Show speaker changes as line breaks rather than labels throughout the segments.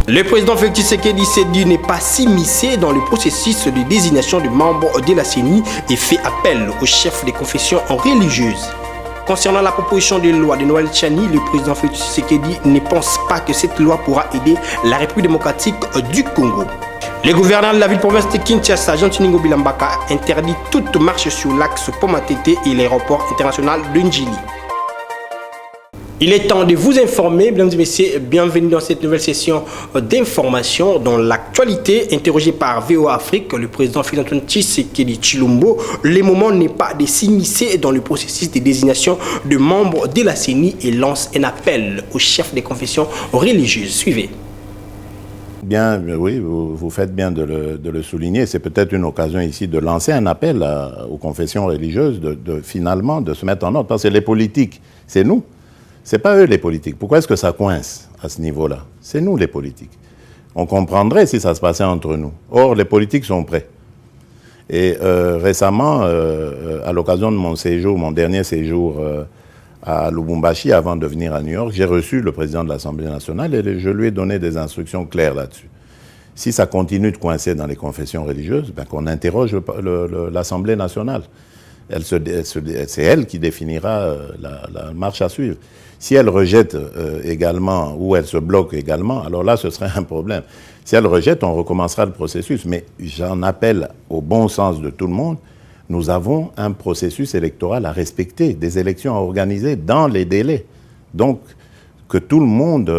Le président Félix Tshisekedi s'est dit ne pas s'immiscer dans le processus de désignation de membres de la CENI et fait appel aux chefs des confessions religieuses. Concernant la proposition de loi de Noël Tchani, le président Félix Tshisekedi ne pense pas que cette loi pourra aider la République démocratique du Congo. Le gouverneur de la ville-province de Kinshasa, Jean Tiningo Bilambaka, interdit toute marche sur l'axe Poma-Tété et l'aéroport international de Njili. Il est temps de vous informer, mesdames et messieurs, bienvenue dans cette nouvelle session d'information dans l'actualité. Interrogé par VOA Afrique, le président Félix Tshisekedi Tshilombo, le moment n'est pas de s'immiscer dans le processus de désignation de membres de la CENI et lance un appel aux chefs des confessions religieuses. Suivez.
Bien, oui, vous faites bien de le souligner. C'est peut-être une occasion ici de lancer un appel aux confessions religieuses finalement de se mettre en ordre. Parce que les politiques, c'est nous. C'est pas eux les politiques. Pourquoi est-ce que ça coince à ce niveau-là? C'est nous les politiques. On comprendrait si ça se passait entre nous. Or, les politiques sont prêts. Et récemment, à l'occasion de mon dernier séjour à Lubumbashi, avant de venir à New York, j'ai reçu le président de l'Assemblée nationale et je lui ai donné des instructions claires là-dessus. Si ça continue de coincer dans les confessions religieuses, ben qu'on interroge l'Assemblée nationale. C'est elle qui définira la marche à suivre. Si elle rejette également, ou elle se bloque également, alors là, ce serait un problème. Si elle rejette, on recommencera le processus. Mais j'en appelle au bon sens de tout le monde. Nous avons un processus électoral à respecter, des élections à organiser dans les délais. Donc, que tout le monde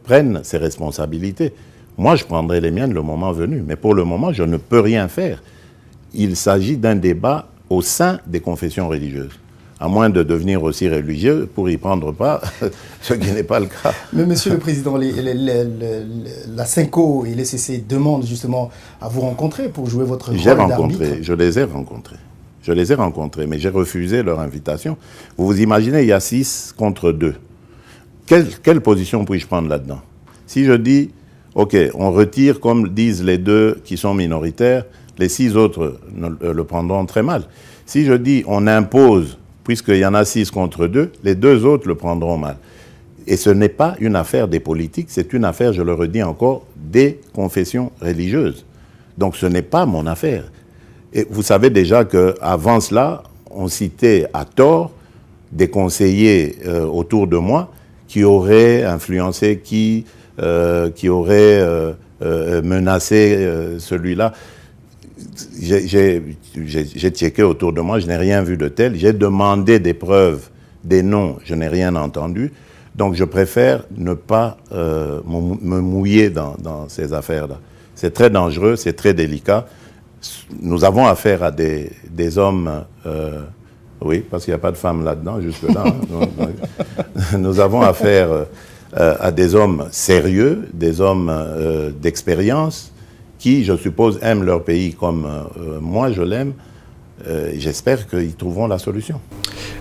prenne ses responsabilités. Moi, je prendrai les miennes le moment venu. Mais pour le moment, je ne peux rien faire. Il s'agit d'un débat au sein des confessions religieuses. À moins de devenir aussi religieux pour y prendre part, ce qui n'est pas le cas.
Mais Monsieur le Président, la CENCO et l'ECC demandent justement à vous rencontrer pour jouer votre rôle d'arbitre.
Je les ai rencontrés. Je les ai rencontrés, mais j'ai refusé leur invitation. Vous vous imaginez, il y a 6 contre 2. Quelle position puis-je prendre là-dedans? Si je dis, OK, on retire, comme disent les 2 qui sont minoritaires, les 6 autres le prendront très mal. Si je dis, on impose, puisqu'il y en a 6 contre 2, les 2 autres le prendront mal. Et ce n'est pas une affaire des politiques, c'est une affaire, je le redis encore, des confessions religieuses. Donc ce n'est pas mon affaire. Et vous savez déjà qu'avant cela, on citait à tort des conseillers autour de moi qui auraient influencé, qui auraient menacé celui-là. J'ai checké autour de moi, je n'ai rien vu de tel. J'ai demandé des preuves, des noms, je n'ai rien entendu. Donc je préfère ne pas me mouiller dans ces affaires-là. C'est très dangereux, c'est très délicat. Nous avons affaire à des hommes, oui, parce qu'il n'y a pas de femmes là-dedans, jusque-là. Hein. Nous avons affaire à des hommes sérieux, des hommes d'expérience, qui, je suppose, aiment leur pays comme moi je l'aime. J'espère qu'ils trouveront la solution.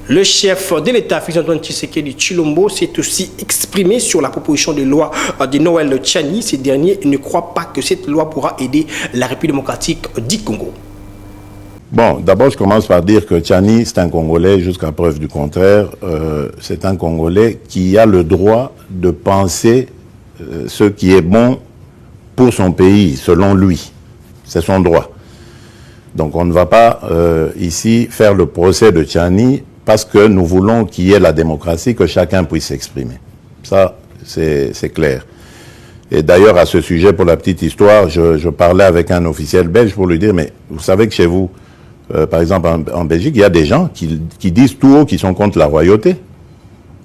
Le chef de l'État, Félix Tshisekedi Tshilombo, s'est aussi exprimé sur la proposition de loi de Noël Tchani. Ces derniers ne croient pas que cette loi pourra aider la République démocratique du Congo.
Bon, d'abord, je commence par dire que Tchani, c'est un Congolais, jusqu'à preuve du contraire. C'est un Congolais qui a le droit de penser ce qui est bon pour son pays, selon lui. C'est son droit. Donc on ne va pas ici faire le procès de Tchani parce que nous voulons qu'il y ait la démocratie, que chacun puisse s'exprimer. Ça, c'est clair. Et d'ailleurs, à ce sujet, pour la petite histoire, je parlais avec un officiel belge pour lui dire, mais vous savez que chez vous, par exemple en Belgique, il y a des gens qui disent tout haut qu'ils sont contre la royauté.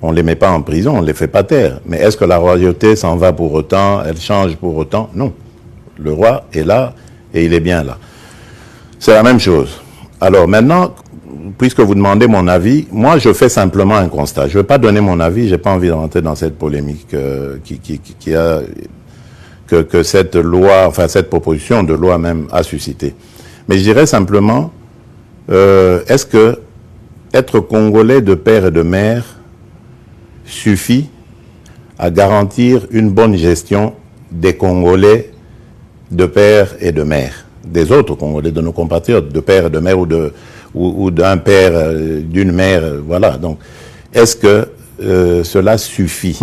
On ne les met pas en prison, on ne les fait pas taire. Mais est-ce que la royauté s'en va pour autant, elle change pour autant? Non. Le roi est là et il est bien là. C'est la même chose. Alors maintenant, puisque vous demandez mon avis, moi je fais simplement un constat. Je ne veux pas donner mon avis, je n'ai pas envie de rentrer dans cette polémique que cette loi, enfin cette proposition de loi même a suscité. Mais je dirais simplement, est-ce que être Congolais de père et de mère suffit à garantir une bonne gestion des Congolais de père et de mère, des autres Congolais, de nos compatriotes, de père et de mère ou d'un père, d'une mère, voilà. Donc, est-ce que cela suffit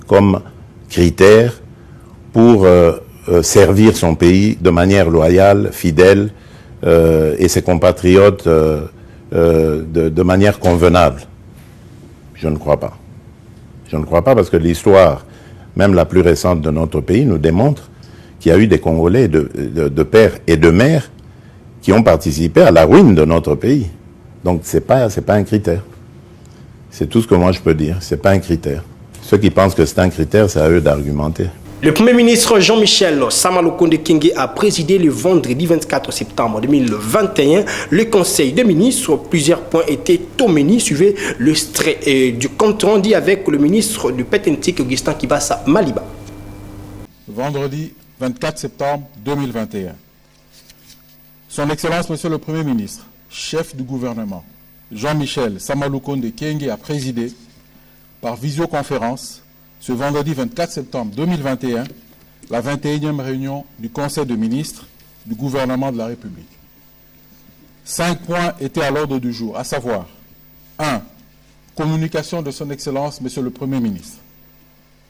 comme critère pour servir son pays de manière loyale, fidèle, et ses compatriotes de manière convenable? Je ne crois pas. Je ne crois pas parce que l'histoire, même la plus récente de notre pays, nous démontre qu'il y a eu des Congolais de père et de mère qui ont participé à la ruine de notre pays. Donc c'est pas un critère. C'est tout ce que moi je peux dire. C'est pas un critère. Ceux qui pensent que c'est un critère, c'est à eux d'argumenter.
Le Premier ministre Jean-Michel Sama Lukonde Kyenge a présidé le vendredi 24 septembre 2021 le Conseil des ministres. Plusieurs points étaient au menu. Suivez le extrait du compte rendu avec le ministre du PETENTIC, Augustin Kibasa Maliba.
Vendredi 24 septembre 2021. Son Excellence, Monsieur le Premier ministre, chef du gouvernement, Jean-Michel Sama Lukonde Kyenge a présidé par visioconférence ce vendredi 24 septembre 2021 la 21e réunion du Conseil des ministres du gouvernement de la République. 5 points étaient à l'ordre du jour, à savoir 1. Communication de son Excellence, Monsieur le Premier ministre,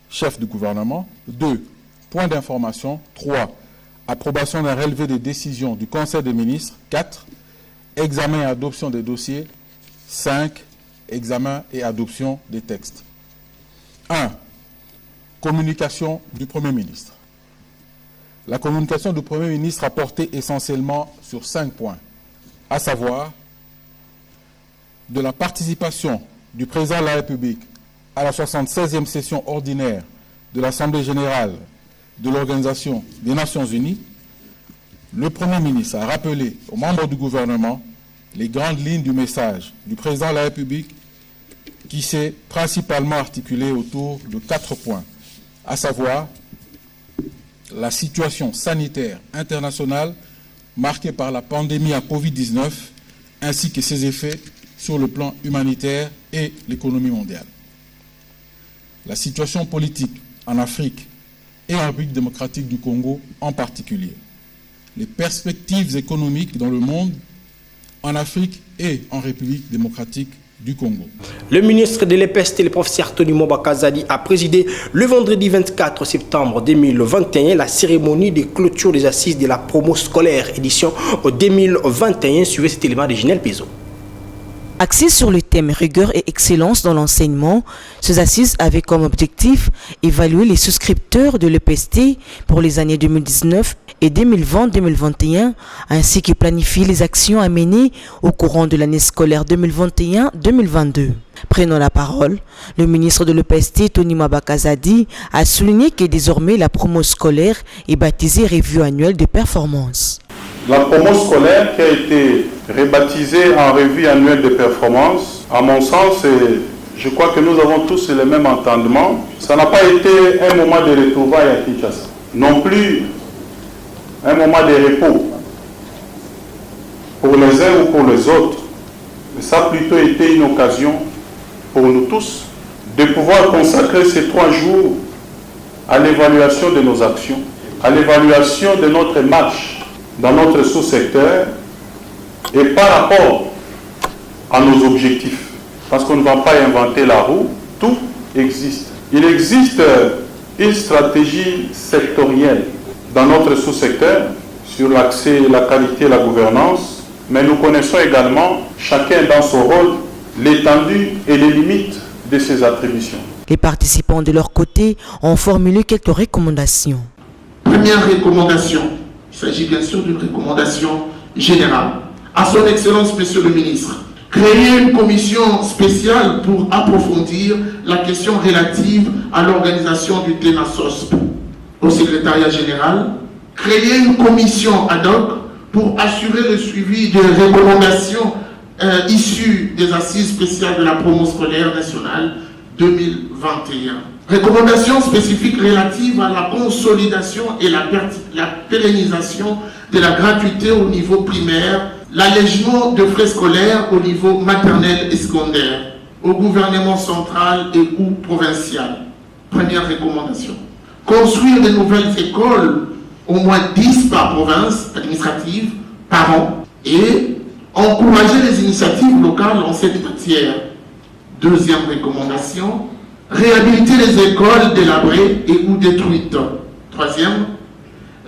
chef du gouvernement. 2. Point d'information. 3. Approbation d'un relevé des décisions du Conseil des ministres. 4. Examen et adoption des dossiers. 5. Examen et adoption des textes. 1. Communication du Premier ministre. La communication du Premier ministre a porté essentiellement sur 5 points, à savoir de la participation du Président de la République à la 76e session ordinaire de l'Assemblée générale de l'Organisation des Nations Unies. Le Premier ministre a rappelé aux membres du gouvernement les grandes lignes du message du Président de la République qui s'est principalement articulé autour de 4 points, à savoir la situation sanitaire internationale marquée par la pandémie à Covid-19 ainsi que ses effets sur le plan humanitaire et l'économie mondiale. La situation politique en Afrique et en République démocratique du Congo en particulier. Les perspectives économiques dans le monde, en Afrique et en République démocratique du Congo.
Le ministre de l'EPST, le professeur Tony Mobakazadi, a présidé le vendredi 24 septembre 2021 la cérémonie de clôture des assises de la promo scolaire édition 2021. Suivez cet élément de Ginel Pezo.
Axé sur le thème rigueur et excellence dans l'enseignement, ces assises avaient comme objectif évaluer les souscripteurs de l'EPST pour les années 2019 et 2020-2021, ainsi que planifier les actions à mener au courant de l'année scolaire 2021-2022. Prenant la parole, le ministre de l'EPST, Tony Mobakazadi, a souligné que désormais la promo scolaire est baptisée Revue annuelle de performance.
La promo scolaire qui a été rebaptisée en Revue annuelle de performance, à mon sens, je crois que nous avons tous le même entendement. Ça n'a pas été un moment de retrouvailles à Kinshasa, non plus un moment de repos pour les uns ou pour les autres, mais ça a plutôt été une occasion pour nous tous de pouvoir consacrer ces 3 jours à l'évaluation de nos actions, à l'évaluation de notre marche dans notre sous-secteur et par rapport à nos objectifs. Parce qu'on ne va pas inventer la roue, tout existe. Il existe une stratégie sectorielle dans notre sous-secteur sur l'accès, la qualité et la gouvernance, mais nous connaissons également, chacun dans son rôle, l'étendue et les limites de ses attributions.
Les participants de leur côté ont formulé quelques recommandations.
Première recommandation, il s'agit bien sûr d'une recommandation générale. À son Excellence, Monsieur le Ministre, créer une commission spéciale pour approfondir la question relative à l'organisation du TENASOSP. Au secrétariat général, créer une commission ad hoc pour assurer le suivi des recommandations issues des assises spéciales de la promo scolaire nationale 2021. Recommandations spécifiques relatives à la consolidation et la pérennisation de la gratuité au niveau primaire, l'allègement de frais scolaires au niveau maternel et secondaire, au gouvernement central et ou provincial. Première recommandation. Construire de nouvelles écoles, au moins 10 par province administrative par an, et encourager les initiatives locales en cette matière. Deuxième recommandation, réhabiliter les écoles délabrées et ou détruites. Troisième,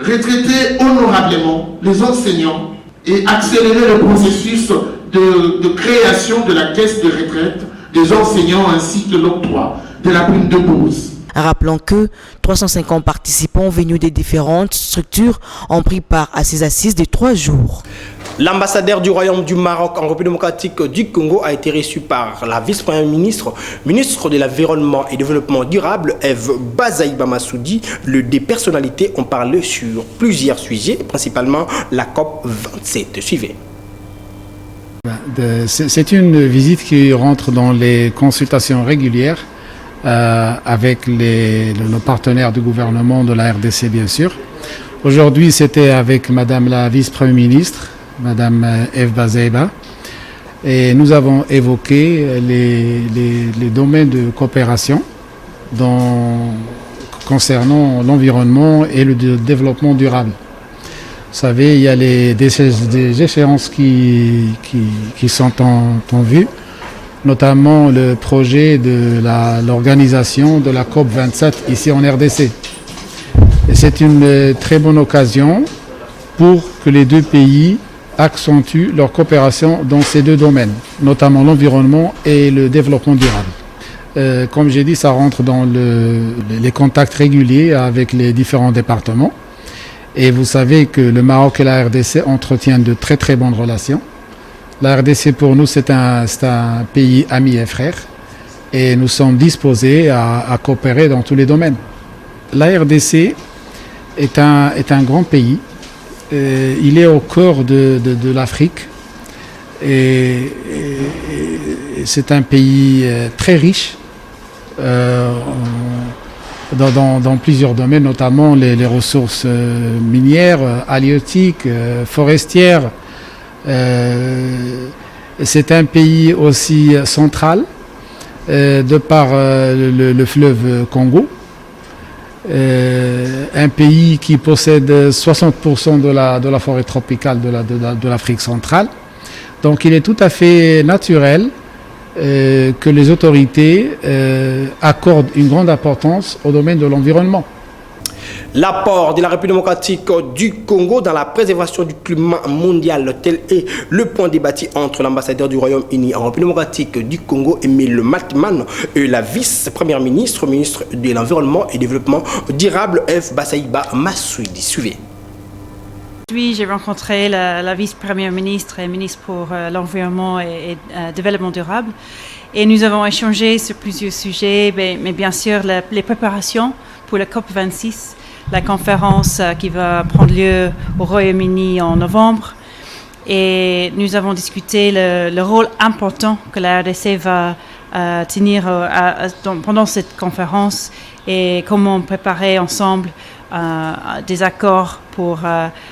retraiter honorablement les enseignants et accélérer le processus de création de la caisse de retraite des enseignants ainsi que l'octroi de la prime de bourse.
Rappelons que 350 participants venus des différentes structures ont pris part à ces assises de 3 jours.
L'ambassadeur du Royaume du Maroc en République démocratique du Congo a été reçu par la vice-première ministre, ministre de l'Environnement et Développement durable, Eve Bazaïba Massoudi. Les personnalités ont parlé sur plusieurs sujets, principalement la COP27. Suivez.
C'est une visite qui rentre dans les consultations régulières avec nos partenaires du gouvernement de la RDC, bien sûr. Aujourd'hui, c'était avec Madame la vice-première ministre, Madame Eve Bazaïba, et nous avons évoqué les domaines de coopération concernant l'environnement et le développement durable. Vous savez, il y a des échéances qui sont en vue, notamment le projet de l'organisation de la COP27 ici en RDC. Et c'est une très bonne occasion pour que les deux pays accentuent leur coopération dans ces deux domaines, notamment l'environnement et le développement durable. Comme j'ai dit, ça rentre dans les contacts réguliers avec les différents départements. Et vous savez que le Maroc et la RDC entretiennent de très très bonnes relations. La RDC pour nous c'est un pays ami et frère et nous sommes disposés à coopérer dans tous les domaines. La RDC est un grand pays, il est au cœur de l'Afrique et c'est un pays très riche dans plusieurs domaines, notamment les ressources minières, halieutiques, forestières. C'est un pays aussi central de par le fleuve Congo, un pays qui possède 60% de la forêt tropicale de l'Afrique centrale. Donc il est tout à fait naturel que les autorités accordent une grande importance au domaine de l'environnement.
L'apport de la République démocratique du Congo dans la préservation du climat mondial, tel est le point débattu entre l'ambassadeur du Royaume-Uni en République démocratique du Congo, Emile Matman, et la vice-première ministre, ministre de l'Environnement et Développement durable, Eve Bazaïba Massoudi. Suivez.
Aujourd'hui, j'ai rencontré la vice-première ministre et ministre pour l'Environnement et Développement durable. Et nous avons échangé sur plusieurs sujets, mais bien sûr les préparations pour la COP26, la conférence qui va prendre lieu au Royaume-Uni en novembre. Et nous avons discuté le rôle important que la RDC va tenir pendant cette conférence et comment préparer ensemble des accords pour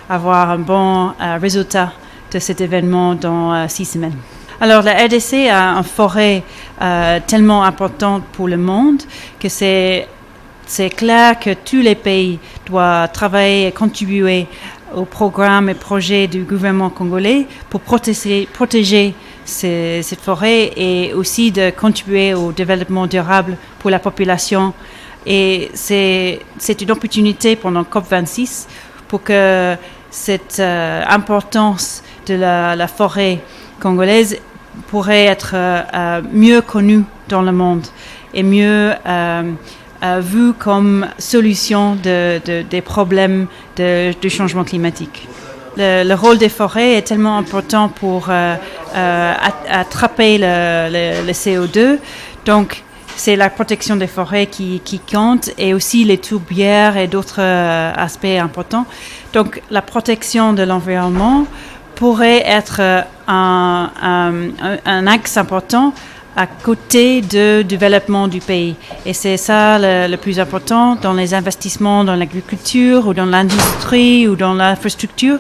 avoir un bon résultat de cet événement dans 6 semaines. Alors la RDC a une forêt tellement importante pour le monde que c'est clair que tous les pays doivent travailler et contribuer aux programmes et projets du gouvernement congolais pour protéger cette forêt et aussi de contribuer au développement durable pour la population. Et c'est une opportunité pendant COP26 pour que cette importance de la forêt congolaise pourrait être mieux connue dans le monde et mieux vue comme solution des problèmes du changement climatique. Le rôle des forêts est tellement important pour attraper le CO2. Donc, c'est la protection des forêts qui compte et aussi les tourbières et d'autres aspects importants. Donc, la protection de l'environnement pourrait être un axe important à côté du développement du pays. Et c'est ça le plus important dans les investissements dans l'agriculture ou dans l'industrie ou dans l'infrastructure,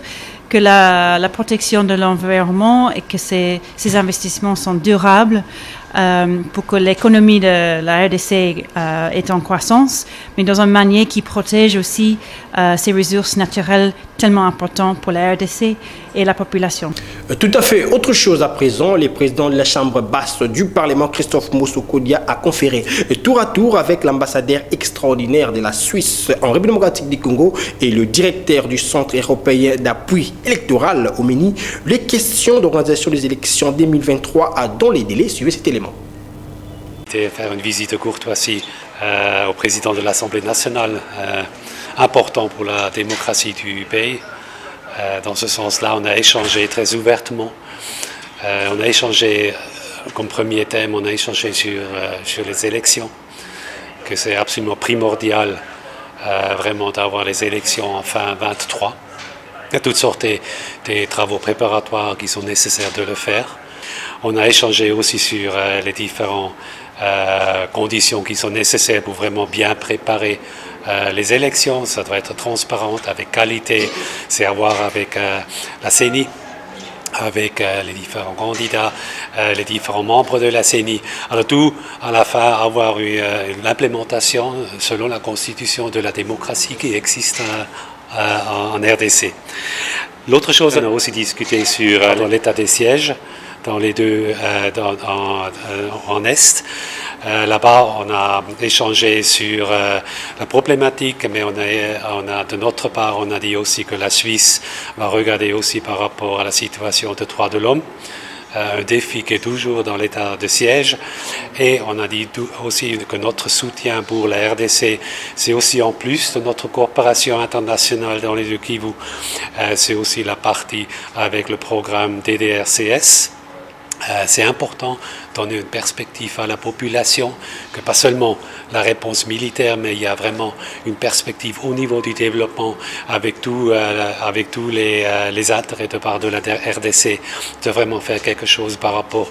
que la protection de l'environnement et que ces investissements sont durables pour que l'économie de la RDC est en croissance, mais dans une manière qui protège aussi ces ressources naturelles tellement importantes pour la RDC et la population.
Tout à fait. Autre chose à présent, le président de la Chambre basse du Parlement, Christophe Mosso-Kodia, a conféré tour à tour avec l'ambassadeur extraordinaire de la Suisse en République démocratique du Congo et le directeur du Centre européen d'appui électoral au MENI les questions d'organisation des élections 2023 dans les délais. Suivez cet élément.
Faire une visite de courtoisie au président de l'Assemblée nationale, important pour la démocratie du pays. Dans ce sens-là, on a échangé très ouvertement. On a échangé, comme premier thème, on a échangé sur les élections, que c'est absolument primordial vraiment d'avoir les élections en fin 2023. Il y a toutes sortes des travaux préparatoires qui sont nécessaires de le faire. On a échangé aussi sur les différentes conditions qui sont nécessaires pour vraiment bien préparer les élections. Ça doit être transparent, avec qualité, c'est à voir avec la CENI, avec les différents candidats, les différents membres de la CENI. Alors tout, à la fin, avoir une implémentation selon la constitution de la démocratie qui existe en RDC. L'autre chose, on a aussi discuté sur l'état des sièges dans les deux, en Est. Là-bas, on a échangé sur la problématique, mais on a de notre part, on a dit aussi que la Suisse va regarder aussi par rapport à la situation des droits de l'homme, un défi qui est toujours dans l'état de siège. Et on a dit aussi que notre soutien pour la RDC, c'est aussi en plus de notre coopération internationale dans les deux Kivu, c'est aussi la partie avec le programme DDRCS. C'est important de donner une perspective à la population, que pas seulement la réponse militaire, mais il y a vraiment une perspective au niveau du développement avec tous les intérêts de part de la RDC, de vraiment faire quelque chose par rapport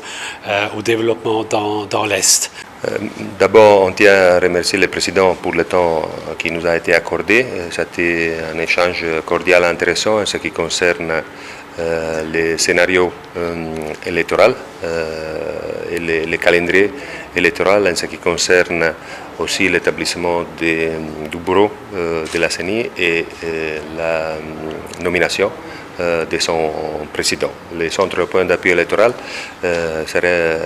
au développement dans l'Est.
D'abord, on tient à remercier le président pour le temps qui nous a été accordé. C'était un échange cordial intéressant en ce qui concerne les scénarios électoraux et les calendriers électoraux en ce qui concerne aussi l'établissement du bureau de la CENI et la nomination de son président. Le Centre européen d'appui électoral sera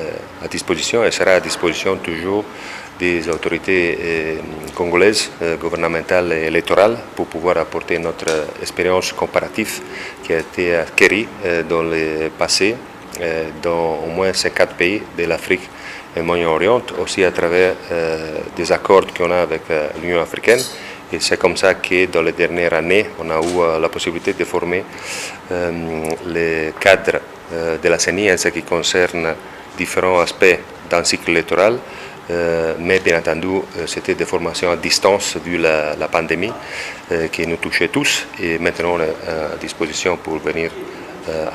à disposition et sera à disposition toujours des autorités congolaises, gouvernementales et électorales pour pouvoir apporter notre expérience comparative qui a été acquérie dans le passé dans au moins 50 pays de l'Afrique et Moyen-Orient, aussi à travers des accords qu'on a avec l'Union africaine. Et c'est comme ça que dans les dernières années, on a eu la possibilité de former les cadres de la CENI en ce qui concerne différents aspects d'un cycle électoral. Mais bien entendu, c'était des formations à distance vu la pandémie qui nous touchait tous. Et maintenant, on est à disposition pour venir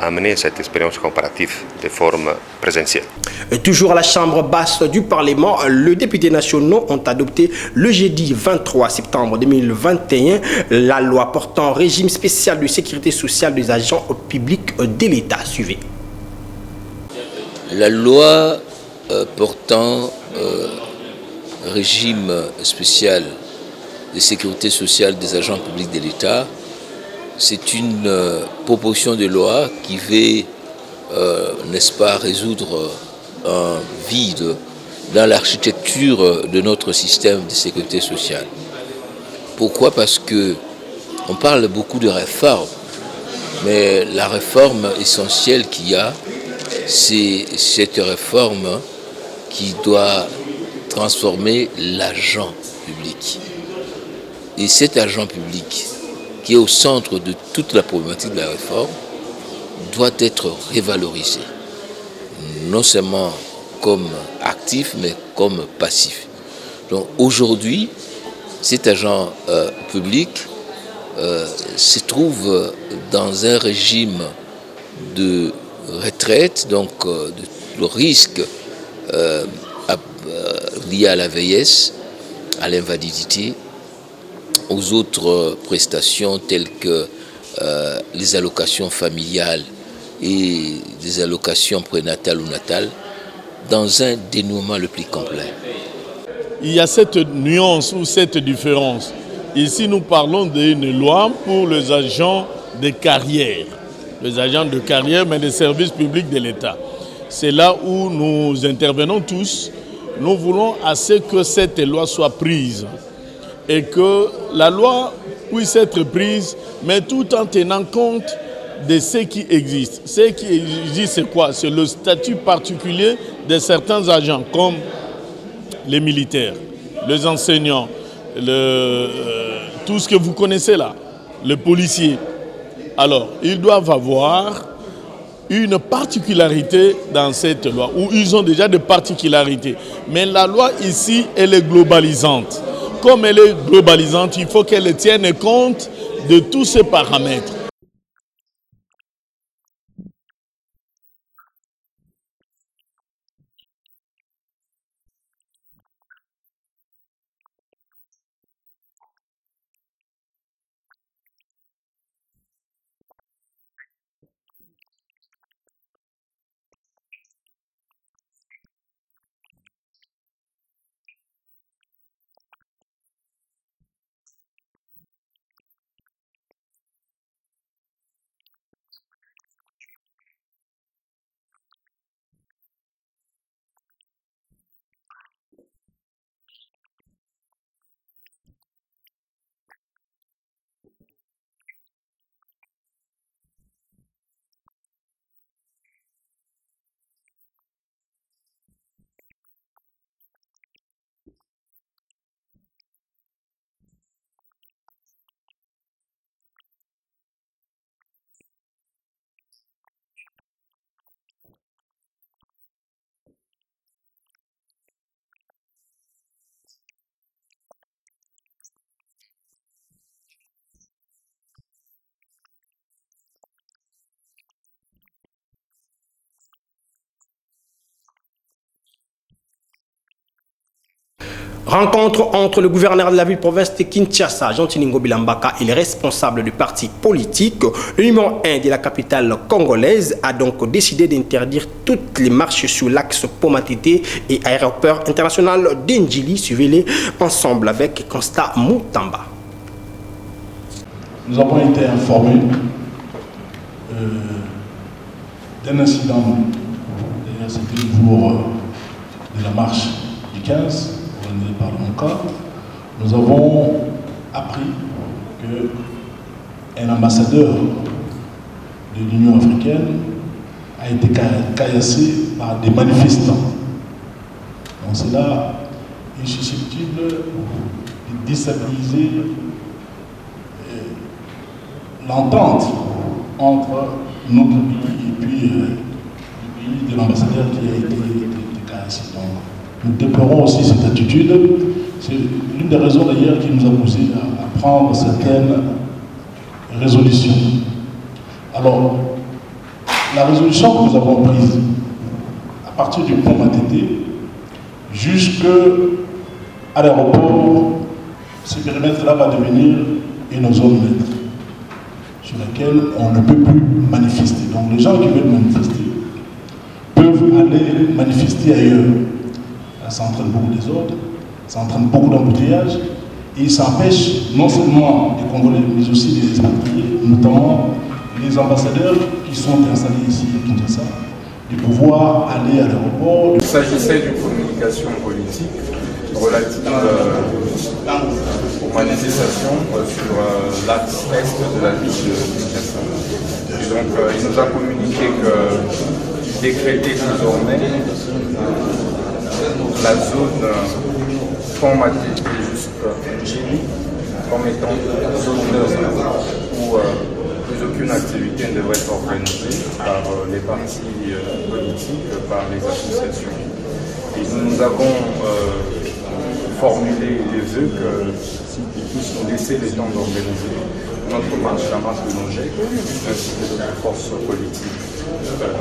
amener cette expérience comparative de forme présentielle.
Toujours à la Chambre basse du Parlement, les députés nationaux ont adopté le jeudi 23 septembre 2021 la loi portant régime spécial de sécurité sociale des agents publics de l'État. Suivez.
La loi portant régime spécial de sécurité sociale des agents publics de l'État, c'est une proposition de loi qui veut, n'est-ce pas, résoudre un vide dans l'architecture de notre système de sécurité sociale. Pourquoi? Parce que on parle beaucoup de réformes, mais la réforme essentielle qu'il y a, c'est cette réforme qui doit transformer l'agent public. Et cet agent public, qui est au centre de toute la problématique de la réforme, doit être révalorisé, non seulement comme actif, mais comme passif. Donc aujourd'hui, cet agent public se trouve dans un régime de retraite, donc de risque lié à la vieillesse, à l'invalidité, aux autres prestations telles que les allocations familiales et des allocations prénatales ou natales. dans un dénouement le plus complet.
Il y a cette nuance ou cette différence. Ici, nous parlons d'une loi pour les agents de carrière. Les agents de carrière, mais des services publics de l'État. C'est là où nous intervenons tous. Nous voulons assez que cette loi soit prise et que la loi puisse être prise, mais tout en tenant compte de ce qui existe. Ce qui existe, c'est quoi? C'est le statut particulier de certains agents, comme les militaires, les enseignants, tout ce que vous connaissez là, les policiers. Alors, ils doivent avoir une particularité dans cette loi, où ils ont déjà des particularités. Mais la loi ici, elle est globalisante. Comme elle est globalisante, il faut qu'elle tienne compte de tous ces paramètres.
Rencontre entre le gouverneur de la ville-province de Kinshasa, Jean Tiningo Bilambaka, et les responsables du parti politique. Le numéro 1 de la capitale congolaise a donc décidé d'interdire toutes les marches sur l'axe Pomatete et aéroport international d'Endjili. Suivez-les ensemble avec Constat Moutamba.
Nous avons été informés d'un incident. D'ailleurs, c'était le jour de la marche du 15. Par mon cas, nous avons appris qu'un ambassadeur de l'Union africaine a été caillassé par des manifestants. Donc cela est susceptible de déstabiliser l'entente entre notre pays et puis le pays de l'ambassadeur qui a été caillassé. Nous déplorons aussi cette attitude. C'est l'une des raisons d'ailleurs qui nous a poussé à prendre certaines résolutions. Alors, la résolution que nous avons prise à partir du pont Matete jusqu'à l'aéroport, ce périmètre-là va devenir une zone neutre sur laquelle on ne peut plus manifester. Donc les gens qui veulent manifester peuvent aller manifester ailleurs. Ça entraîne beaucoup de désordre, ça entraîne beaucoup d'embouteillages et ça empêche non seulement les Congolais mais aussi les expatriés, notamment les ambassadeurs qui sont installés ici à Kinshasa, de pouvoir aller à l'aéroport.
Il s'agissait d'une communication politique relative aux manifestations sur l'axe est de la ville de Kinshasa. Et donc il nous a communiqué qu'il décrétait désormais la zone Pont-Matete jusqu'à Ndjili comme étant zone neutre où plus aucune activité ne devrait être organisée par les partis politiques, par les associations. Et nous avons formulé les vœux qu'ils puissent nous laisser le temps d'organiser notre marche, la marche de nos GEC, ainsi que d'autres forces politiques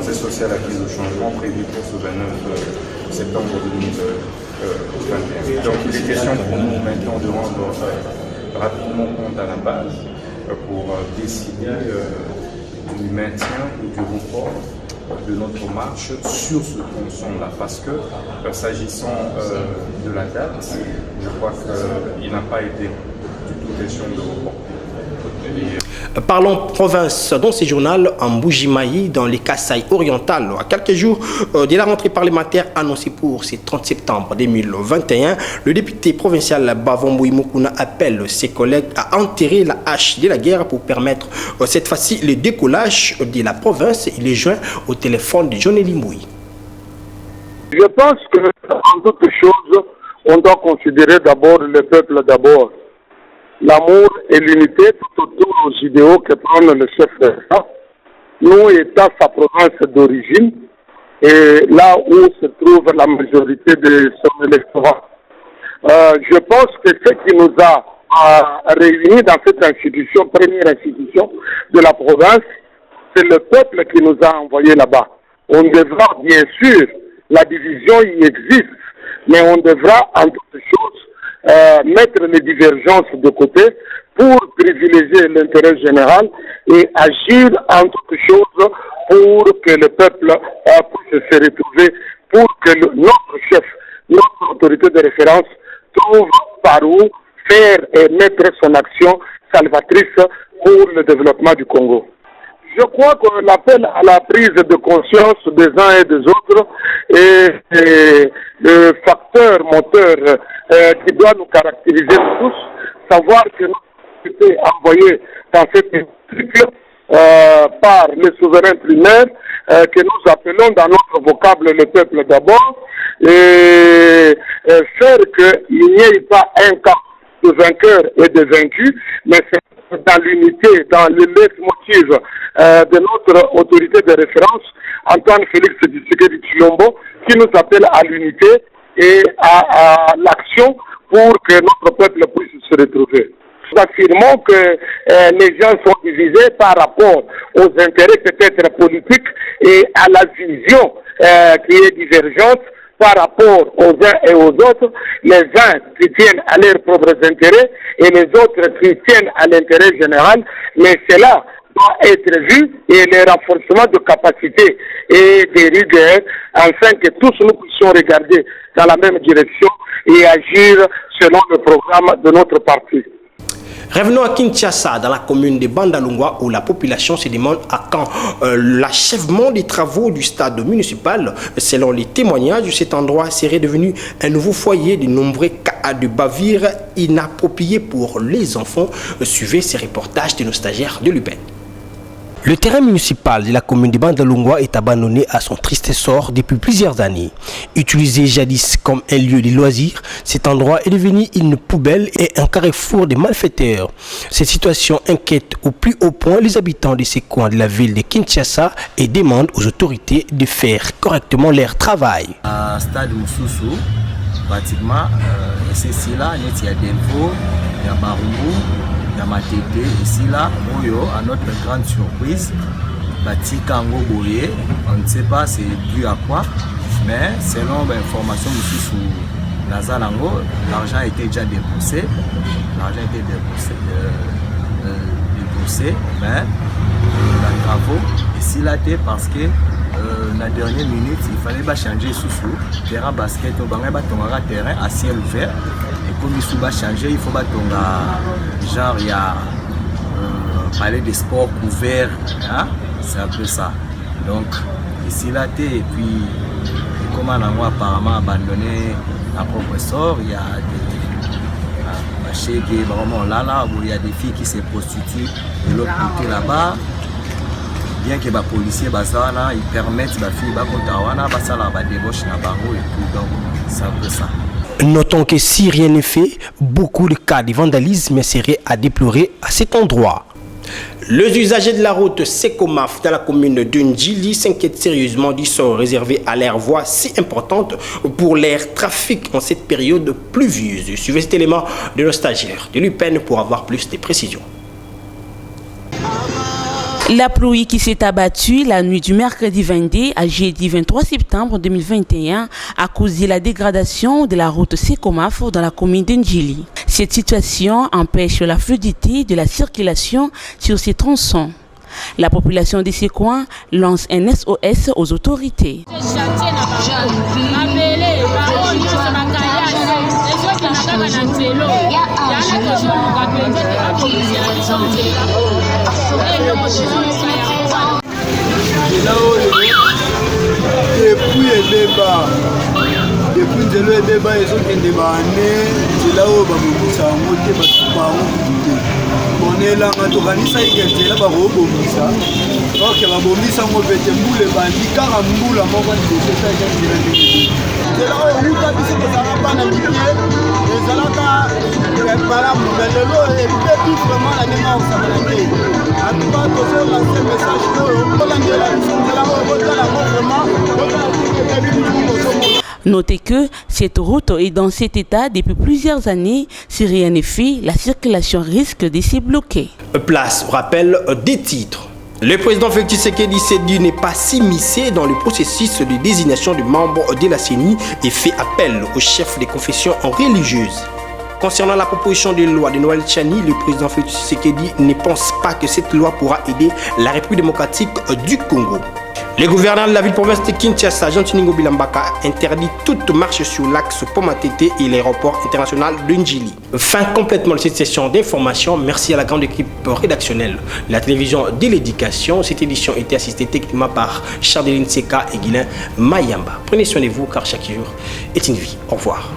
et sociales acquises au changement prévues pour ce 29 septembre 2021. Donc il est question pour nous maintenant de rendre rapidement compte à la base pour décider du maintien ou du report de notre marche sur ce tronçon-là, parce que s'agissant de la date, je crois qu'il n'a pas été du tout question de reporter.
Parlons province dans ce journal en Mbuji-Mayi, dans les Kasaï orientales, à quelques jours de la rentrée parlementaire annoncée pour ce 30 septembre 2021. Le député provincial Bavomboui Mukuna appelle ses collègues à enterrer la hache de la guerre pour permettre cette fois-ci le décollage de la province. Il est joint au téléphone de Johnny Limboui.
Je pense que, en toute chose, on doit considérer d'abord le peuple d'abord. L'amour et l'unité tout autour aux idéaux que prend le chef de l'État, nous étant sa province d'origine, et là où se trouve la majorité de son électorat. Je pense que ce qui nous a réunis dans cette institution, première institution de la province, c'est le peuple qui nous a envoyés là-bas. On devra, bien sûr, la division y existe, mais on devra en toute chose mettre les divergences de côté pour privilégier l'intérêt général et agir en toute chose pour que le peuple puisse se retrouver, pour que notre chef, notre autorité de référence trouve par où faire et mettre son action salvatrice pour le développement du Congo. Je crois que l'appel à la prise de conscience des uns et des autres est le facteur moteur qui doit nous caractériser tous, savoir que nous avons été envoyés dans cet cycle par les souverains primaires que nous appelons dans notre vocable le peuple d'abord, et faire qu'il n'y ait pas un camp de vainqueurs et de vaincus, mais c'est dans l'unité, dans le leitmotiv de notre autorité de référence, Antoine Félix Tshisekedi Tshilombo, qui nous appelle à l'unité et à l'action pour que notre peuple puisse se retrouver. Nous affirmons que les gens sont divisés par rapport aux intérêts peut-être politiques et à la vision qui est divergente par rapport aux uns et aux autres, les uns qui tiennent à leurs propres intérêts et les autres qui tiennent à l'intérêt général, mais cela doit être vu et le renforcement de capacités et des rigueurs afin que tous nous puissions regarder dans la même direction et agir selon le programme de notre parti.
Revenons à Kinshasa, dans la commune de Bandalungwa, où la population se demande à quand l'achèvement des travaux du stade municipal. Selon les témoignages, cet endroit serait devenu un nouveau foyer de nombreux cas de bavures inappropriées pour les enfants. Suivez ces reportages de nos stagiaires de l'UPEN. Le terrain municipal de la commune de Bandalungwa est abandonné à son triste sort depuis plusieurs années. Utilisé jadis comme un lieu de loisirs, cet endroit est devenu une poubelle et un carrefour de malfaiteurs. Cette situation inquiète au plus haut point les habitants de ces coins de la ville de Kinshasa et demandent aux autorités de faire correctement leur travail.
À Stade Moussousou, pratiquement, c'est là, il y a Delvaux, il y a Barumbu, Matete, ici là, à notre grande surprise, Bati Kango Boye, on ne sait pas c'est dû à quoi, mais selon l'information sur Nazalango, l'argent était déjà déboursé, mais les travaux, ici là, parce que la dernière minute, il fallait pas changer sous terrain basket, on va terrain à ciel ouvert. Et comme il faut changer, il faut pas genre il y a palais des sports couverts, hein? C'est un peu ça. Donc ici là et puis comment on a apparemment abandonné à propre sort, il y a des qui vraiment là où il y a des filles qui se prostituent de l'autre côté là-bas. Bien que les policiers ils permettent les filles de débauche et tout, donc c'est un peu ça.
Notons que si rien n'est fait, beaucoup de cas de vandalisme seraient à déplorer à cet endroit. Les usagers de la route Sekomaf dans la commune de Ndjili s'inquiètent sérieusement du sort réservé à leur voie si importante pour leur trafic en cette période pluvieuse. Suivez cet élément de nos stagiaires de l'UPEN pour avoir plus de précisions.
La pluie qui s'est abattue la nuit du mercredi 22 à jeudi 23 septembre 2021 a causé la dégradation de la route Sekomaf dans la commune d'Ndjili. Cette situation empêche la fluidité de la circulation sur ces tronçons. La population de ces coins lance un SOS aux autorités.
Depuis nzelo ebeba ezokende bane nzela oyo babongisa yango te batupa yango kutu te bonelanga tokanisa ike nzela bakobongisa oke babongisa yango pete mbula ebandi kaka mbula moko ndesesaka nzela ndenge nzela oyo wuta biso tozalaka bana mike ezalaka malamu me lelo ebebi vraiment na ndenge akosakana te atuka tozolanse message oyo olandela biso nzela oyo botala yango vraiment botala ebebi bilungu ozomona.
Notez que cette route est dans cet état depuis plusieurs années. Si rien n'est fait, la circulation risque de s'y bloquer.
Place au rappel des titres. Le président Félix Tshisekedi Sédi n'est pas s'immiscer dans le processus de désignation de membres de la CENI et fait appel aux chefs des confessions religieuses. Concernant la proposition de loi de Noël Tchani, le président Félix Tshisekedi ne pense pas que cette loi pourra aider la République démocratique du Congo. Le gouverneur de la ville-province de Kinshasa, Jean Tiningo Bilambaka, interdit toute marche sur l'axe Pomatete et l'aéroport international de Ndjili. Fin complètement de cette session d'information. Merci à la grande équipe rédactionnelle de la télévision de l'éducation. Cette édition était assistée techniquement par Chardeline Seka et Guilain Mayamba. Prenez soin de vous car chaque jour est une vie. Au revoir.